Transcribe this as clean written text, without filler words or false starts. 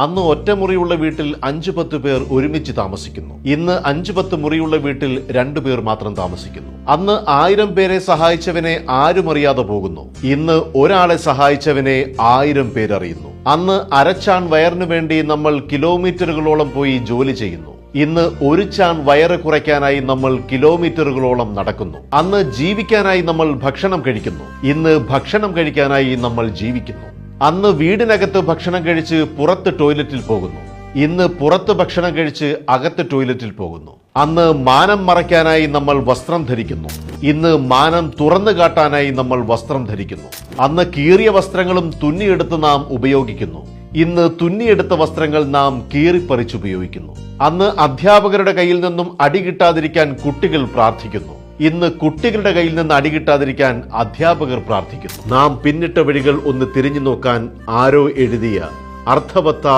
അന്ന് ഒറ്റമുറിയുള്ള വീട്ടിൽ 5-10 പേർ ഒരുമിച്ച് താമസിക്കുന്നു. ഇന്ന് 5-10 മുറിയുള്ള വീട്ടിൽ 2 പേർ മാത്രം താമസിക്കുന്നു. അന്ന് 1000 പേരെ സഹായിച്ചവനെ ആരും അറിയാതെ പോകുന്നു. ഇന്ന് ഒരാളെ സഹായിച്ചവനെ 1000 പേരറിയുന്നു. അന്ന് അരച്ചാൺ വയറിനു വേണ്ടി നമ്മൾ കിലോമീറ്ററുകളോളം പോയി ജോലി ചെയ്യുന്നു. ഇന്ന് ഒരു ചാൺ വയറ് കുറയ്ക്കാനായി നമ്മൾ കിലോമീറ്ററുകളോളം നടക്കുന്നു. അന്ന് ജീവിക്കാനായി നമ്മൾ ഭക്ഷണം കഴിക്കുന്നു. ഇന്ന് ഭക്ഷണം കഴിക്കാനായി നമ്മൾ ജീവിക്കുന്നു. അന്ന് വീടിനകത്ത് ഭക്ഷണം കഴിച്ച് പുറത്ത് ടോയ്ലറ്റിൽ പോകുന്നു. ഇന്ന് പുറത്ത് ഭക്ഷണം കഴിച്ച് അകത്ത് ടോയ്ലറ്റിൽ പോകുന്നു. അന്ന് മാനം മറയ്ക്കാനായി നമ്മൾ വസ്ത്രം ധരിക്കുന്നു. ഇന്ന് മാനം തുറന്നു കാട്ടാനായി നമ്മൾ വസ്ത്രം ധരിക്കുന്നു. അന്ന് കീറിയ വസ്ത്രങ്ങളും തുന്നിയെടുത്ത് നാം ഉപയോഗിക്കുന്നു. ഇന്ന് തുന്നിയെടുത്ത വസ്ത്രങ്ങൾ നാം കീറിപ്പറിച്ചുപയോഗിക്കുന്നു. അന്ന് അധ്യാപകരുടെ കയ്യിൽ നിന്നും അടി കിട്ടാതിരിക്കാൻ കുട്ടികൾ പ്രാർത്ഥിക്കുന്നു. ഇന്ന് കുട്ടികളുടെ കയ്യിൽ നിന്ന് അടി കിട്ടാതിരിക്കാൻ അധ്യാപകർ പ്രാർത്ഥിക്കുന്നു. നാം പിന്നിട്ട വഴികൾ ഒന്ന് തിരിഞ്ഞു നോക്കാൻ ആരോ എഴുതിയ അർത്ഥവത്തായ